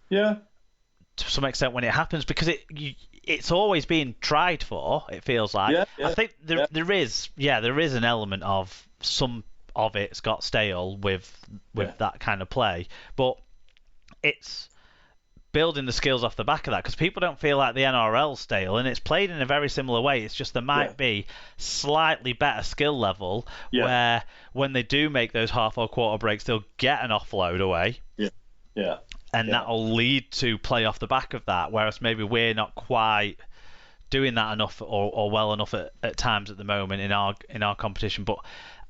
Yeah. to some extent when it happens, because it's always been tried for. It feels like. Yeah. I Yeah. think Yeah. there is an element of some of it's got stale Yeah. with that kind of play, but it's building the skills off the back of that, because people don't feel like the NRL's stale, and it's played in a very similar way. It's just there Yeah. might be slightly better skill level Yeah. where when they do make those half or quarter breaks, they'll get an offload away, Yeah. Yeah. and Yeah. that'll lead to play off the back of that. Whereas maybe we're not quite doing that enough or well enough at times at the moment in our competition. But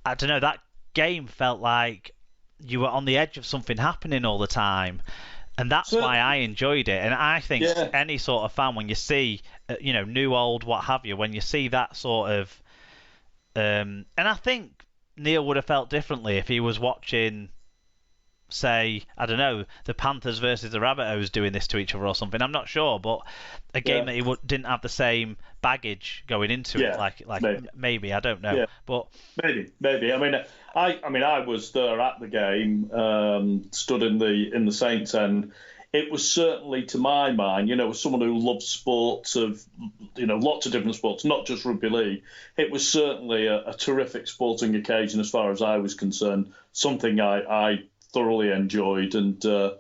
I don't know, that game felt like you were on the edge of something happening all the time. And that's So, why I enjoyed it. And I think yeah. any sort of fan, when you see, new, old, what have you, when you see that sort of, and I think Neil would have felt differently if he was watching, say, I don't know, the Panthers versus the Rabbitohs doing this to each other or something. I'm not sure, but a game Yeah. that he didn't have the same baggage going into it, Yeah. like Maybe. maybe, I don't know, Yeah. but Maybe. I was there at the game, stood in the Saints end. It was certainly, to my mind, as someone who loves sports of, lots of different sports, not just rugby league. It was certainly a terrific sporting occasion as far as I was concerned. Something I thoroughly enjoyed, and long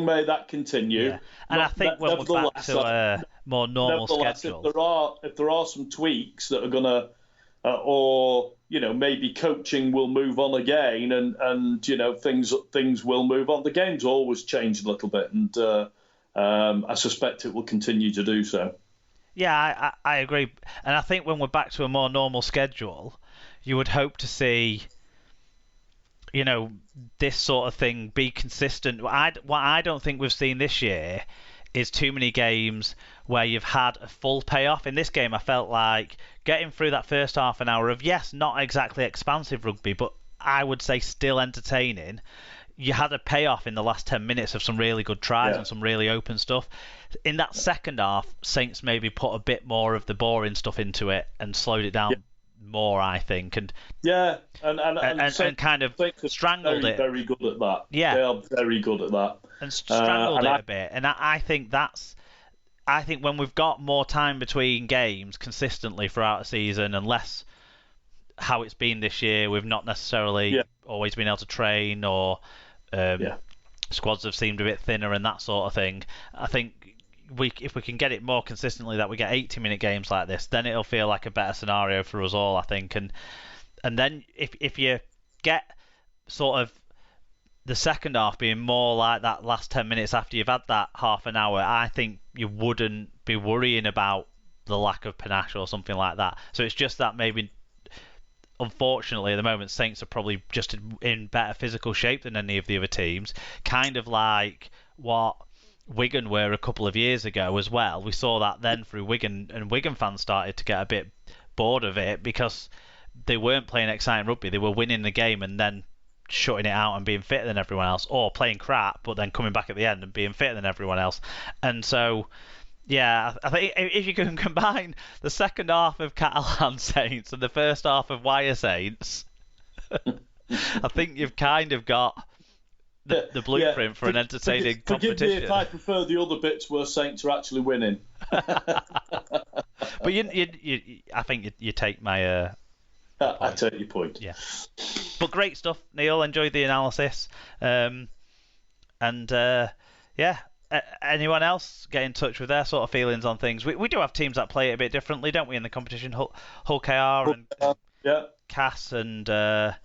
may that continue. yeah. And I think when we're back to a more normal schedule, if there are some tweaks that are gonna, or maybe coaching will move on again, and things will move on. The game's always changed a little bit, and I suspect it will continue to do so. yeah, I agree. And I think when we're back to a more normal schedule, you would hope to see, this sort of thing be consistent. What I don't think we've seen this year is too many games where you've had a full payoff. In this game, I felt like getting through that first half an hour of, yes, not exactly expansive rugby, but I would say still entertaining. You had a payoff in the last 10 minutes of some really good tries Yeah. and some really open stuff. In that second half, Saints maybe put a bit more of the boring stuff into it and slowed it down more, I think, and Yeah, and kind of Saints are strangled very, it. very good at that. Yeah. They are very good at that. And strangled and it I- a bit. And I think I think when we've got more time between games consistently throughout a season, and less how it's been this year, we've not necessarily always been able to train, or squads have seemed a bit thinner and that sort of thing. I think if we can get it more consistently, that we get 80-minute games like this, then it'll feel like a better scenario for us all, I think. And then if you get sort of the second half being more like that last 10 minutes after you've had that half an hour, I think you wouldn't be worrying about the lack of panache or something like that. So it's just that maybe, unfortunately, at the moment, Saints are probably just in better physical shape than any of the other teams. Kind of like what Wigan were a couple of years ago as well. We saw that then through Wigan, and Wigan fans started to get a bit bored of it because they weren't playing exciting rugby. They were winning the game and then shutting it out and being fitter than everyone else, or playing crap but then coming back at the end and being fitter than everyone else. And so, yeah, I think if you can combine the second half of Catalan Saints and the first half of Wire Saints, I think you've kind of got the blueprint for an entertaining competition. Forgive me if I prefer the other bits where Saints are actually winning. But I think you take my. I take your point. Yeah. But great stuff, Neil. Enjoyed the analysis. Anyone else get in touch with their sort of feelings on things? We do have teams that play it a bit differently, don't we, in the competition? Hull KR and Cass and to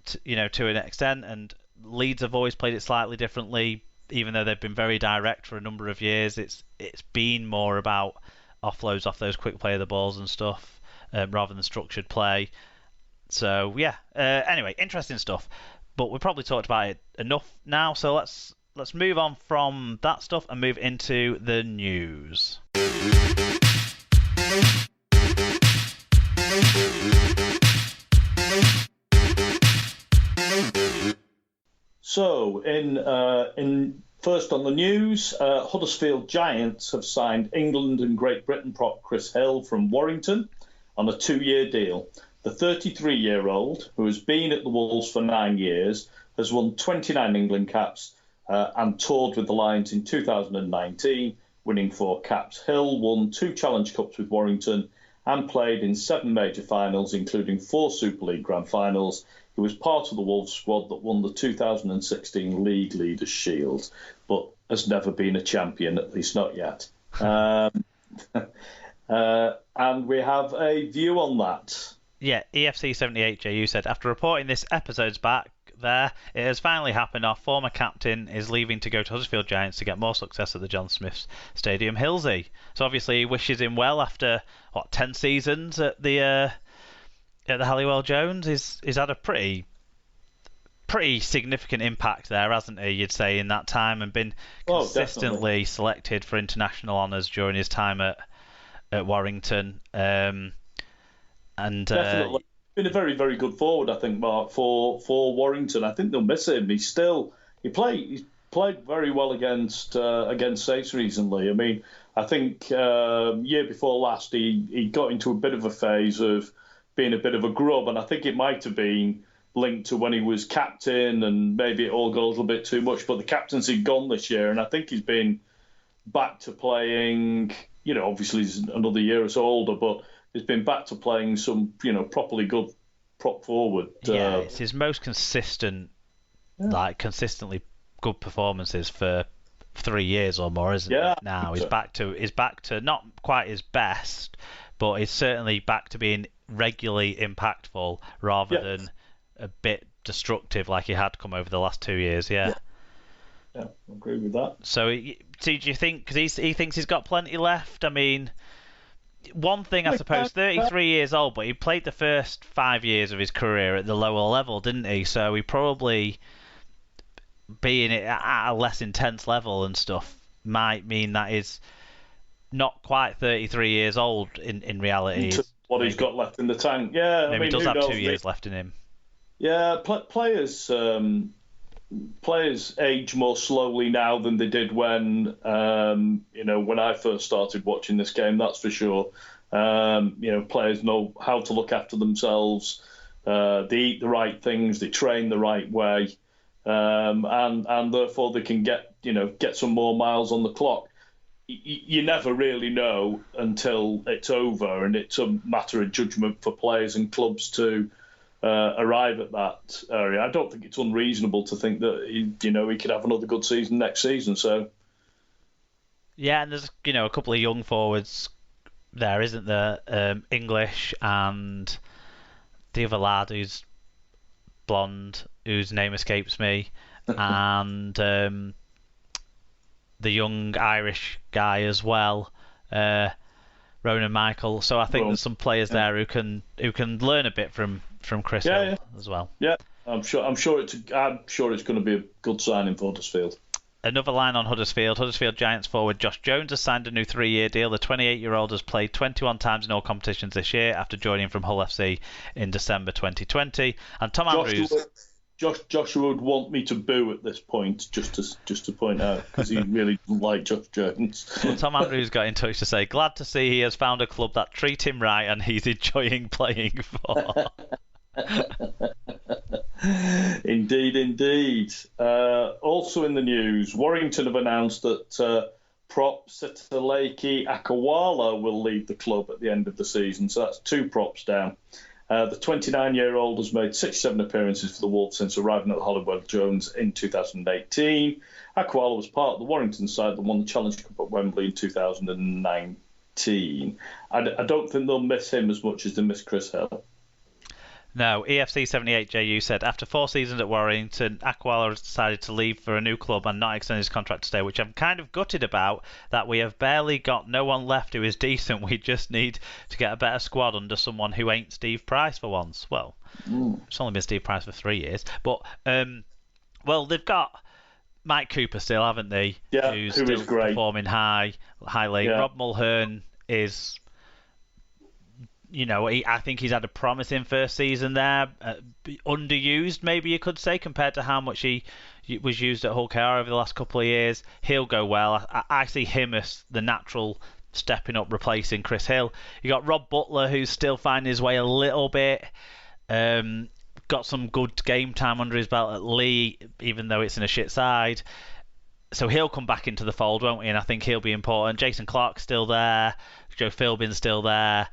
an extent, and Leeds have always played it slightly differently, even though they've been very direct for a number of years. It's been more about offloads off those quick play of the balls and stuff, rather than structured play. So yeah. Anyway, interesting stuff. But we've probably talked about it enough now. So let's move on from that stuff and move into the news. So in first on the news, Huddersfield Giants have signed England and Great Britain prop Chris Hill from Warrington on a 2-year deal. The 33-year-old, who has been at the Wolves for 9 years, has won 29 England caps and toured with the Lions in 2019, winning 4 caps. Hill won 2 Challenge Cups with Warrington and played in 7 major finals, including 4 Super League Grand Finals. He was part of the Wolves squad that won the 2016 League Leaders' Shield, but has never been a champion, at least not yet. And we have a view on that. Yeah, EFC78JU said, after reporting this episode's back there, it has finally happened. Our former captain is leaving to go to Huddersfield Giants to get more success at the John Smiths Stadium. Hillsey. So obviously he wishes him well after, 10 seasons at the Halliwell Jones. He's had a pretty significant impact there, hasn't he, you'd say, in that time, and been consistently selected for international honours during his time at Warrington. Definitely been a very, very good forward, I think, Mark, for Warrington. I think they'll miss him. He played very well against Saints recently. I mean, I think year before last he got into a bit of a phase of being a bit of a grub, and I think it might have been linked to when he was captain, and maybe it all got a little bit too much. But the captaincy's gone this year, and I think he's been back to playing. Obviously he's another year or so older, but he's been back to playing some, properly good prop forward. Yeah, it's his most consistently good performances for 3 years or more, isn't it? Now he's back to not quite his best, but he's certainly back to being regularly impactful rather than a bit destructive like he had come over the last 2 years. Yeah, I agree with that. So, do you think, because he thinks he's got plenty left? I mean, one thing, I suppose, 33 years old, but he played the first 5 years of his career at the lower level, didn't he? So he probably, being at a less intense level and stuff, might mean that he's not quite 33 years old in reality. What he's got left in the tank. Yeah, maybe he does have 2 years left in him. Yeah, players age more slowly now than they did when when I first started watching this game. That's for sure. Players know how to look after themselves. They eat the right things. They train the right way, and therefore they can get some more miles on the clock. You never really know until it's over, and it's a matter of judgment for players and clubs to arrive at that area. I don't think it's unreasonable to think that he could have another good season next season. So yeah, and there's a couple of young forwards there, isn't there? English and the other lad who's blonde, whose name escapes me, and the young Irish guy as well, Ronan Michael. So I think there's some players there who can learn a bit from Chris Hill as well. Yeah, I'm sure it's going to be a good signing for Huddersfield. Another line on Huddersfield. Huddersfield Giants forward Josh Jones has signed a new 3-year deal. The 28-year-old has played 21 times in all competitions this year after joining from Hull FC in December 2020. And Tom Andrews. Joshua would want me to boo at this point, just to point out, because he really doesn't like Josh Jones. Well, Tom Andrews got in touch to say, glad to see he has found a club that treat him right and he's enjoying playing for. Indeed. Also in the news, Warrington have announced that prop Sitaleki Akawala will leave the club at the end of the season, so that's 2 props down. The 29-year-old has made 67 appearances for the Wolves since arriving at the Halliwell Jones in 2018. Aquala was part of the Warrington side that won the Challenge Cup at Wembley in 2019. I don't think they'll miss him as much as they miss Chris Hill. No, EFC78JU said, after 4 seasons at Warrington, Aquala has decided to leave for a new club and not extend his contract to stay, which I'm kind of gutted about, that we have barely got no one left who is decent. We just need to get a better squad under someone who ain't Steve Price for once. Well, it's only been Steve Price for 3 years. But, they've got Mike Cooper still, haven't they? Yeah, who's who still is great. Performing highly. Yeah. Rob Mulhern is... I think he's had a promising first season there. Underused, maybe you could say, compared to how much he was used at Hull KR over the last couple of years. He'll go well. I see him as the natural stepping up, replacing Chris Hill. You got Rob Butler, who's still finding his way a little bit. got some good game time under his belt at Lee, even though it's in a shit side. So he'll come back into the fold, won't he? And I think he'll be important. Jason Clark's still there. Joe Philbin's still there.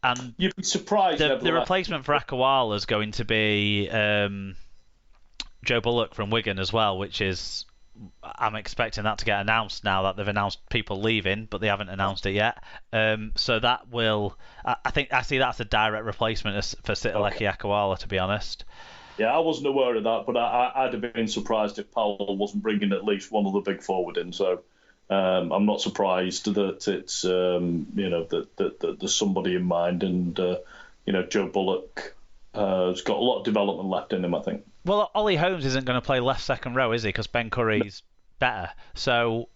And you'd be surprised. The replacement for Akawala is going to be Joe Bullock from Wigan as well, which is, I'm expecting that to get announced now that they've announced people leaving, but they haven't announced it yet. So that will, I see that's a direct replacement for Sitaleki Akawala, to be honest. Yeah, I wasn't aware of that, but I'd have been surprised if Powell wasn't bringing at least one of the big forward in. So I'm not surprised that it's that there's somebody in mind, and Joe Bullock has got a lot of development left in him, I think. Well, Ollie Holmes isn't going to play left second row, is he? Because Ben Curry's better, so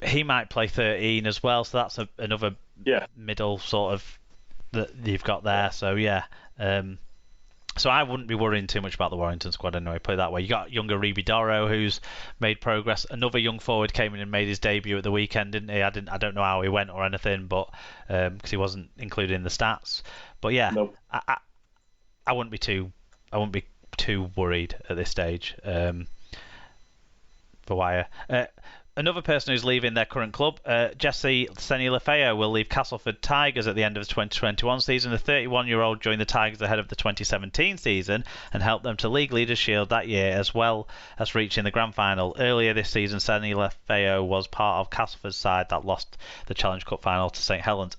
he might play 13 as well. So that's another middle sort of that you've got there. So yeah. So I wouldn't be worrying too much about the Warrington squad anyway, put it that way. You got younger Reeby Doro, who's made progress. Another young forward came in and made his debut at the weekend, didn't he? I don't know how he went or anything, but because he wasn't included in the stats. But yeah, nope. I wouldn't be too worried at this stage for Wire. Another person who's leaving their current club, Jesse Seni-Lefeo, will leave Castleford Tigers at the end of the 2021 season. The 31-year-old joined the Tigers ahead of the 2017 season and helped them to League Leaders Shield that year, as well as reaching the grand final. Earlier this season, Seni-Lefeo was part of Castleford's side that lost the Challenge Cup final to St Helens.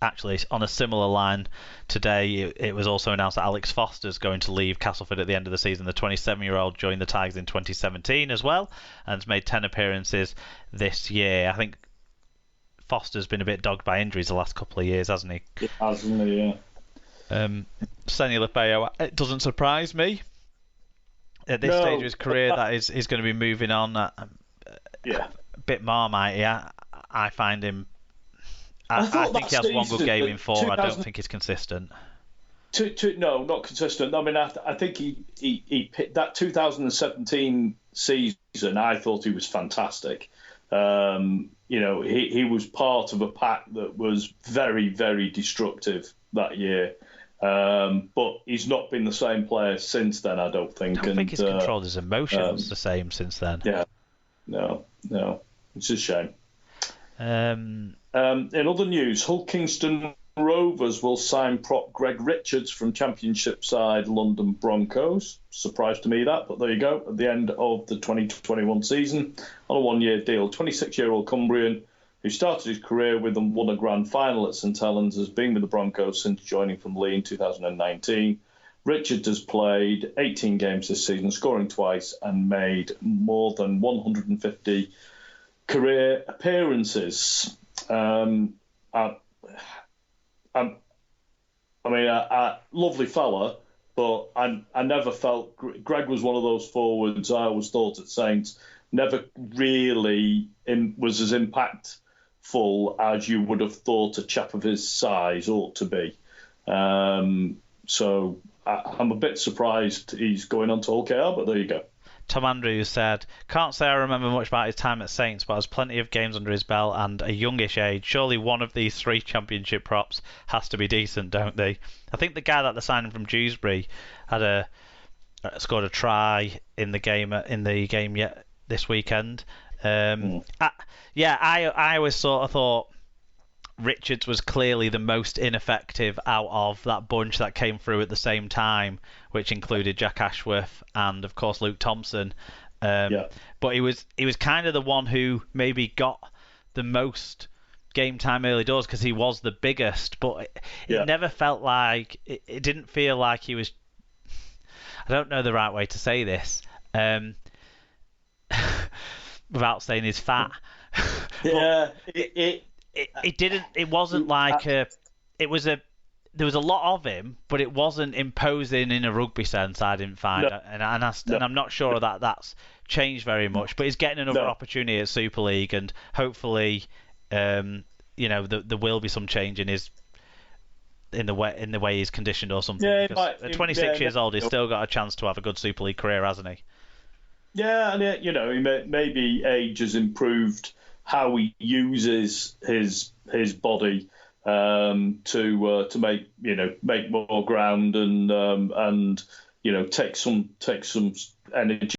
Actually, on a similar line today, it was also announced that Alex Foster's going to leave Castleford at the end of the season. The 27-year-old joined the Tigers in 2017 as well and has made 10 appearances this year. I think Foster's been a bit dogged by injuries the last couple of years, hasn't he? It hasn't he, yeah. Seni-Lefeo, it doesn't surprise me at this stage of his career that he's going to be moving on. A bit Marmite, I find him. I think he has one good game in four. I don't think he's consistent. No, not consistent. I mean, I think he picked that 2017 season. I thought he was fantastic. He was part of a pack that was very, very destructive that year. But he's not been the same player since then, I don't think. I don't think he's controlled his emotions the same since then. Yeah. No. It's a shame. In other news, Hull Kingston Rovers will sign prop Greg Richards from Championship side London Broncos. Surprise to me that, but there you go. At the end of the 2021 season, on a one-year deal, 26-year-old Cumbrian who started his career with and won a grand final at St Helens has been with the Broncos since joining from Lee in 2019. Richards has played 18 games this season, scoring twice, and made more than 150 career appearances. Lovely fella, but I never felt Greg was one of those forwards I always thought at Saints never really was as impactful as you would have thought a chap of his size ought to be. So I'm a bit surprised he's going on to Hull KR, but there you go. Tom Andrews said, "Can't say I remember much about his time at Saints, but has plenty of games under his belt and a youngish age. Surely one of these three championship props has to be decent, don't they?" I think the guy that they're signing from Dewsbury had scored a try in the game this weekend. I always sort of thought Richards was clearly the most ineffective out of that bunch that came through at the same time, which included Jack Ashworth and of course Luke Thompson. But he was kind of the one who maybe got the most game time early doors because he was the biggest, but it never felt like it didn't feel like he was. I don't know the right way to say this without saying he's fat. It didn't. It wasn't like it was a. There was a lot of him, but it wasn't imposing in a rugby sense. I didn't find, and I'm not sure that that's changed very much. But he's getting another opportunity at Super League, and hopefully, there will be some change in the way he's conditioned or something. Yeah, at 26 years old, he's still got a chance to have a good Super League career, hasn't he? Yeah, and maybe age has improved how he uses his body to make more ground and take some energy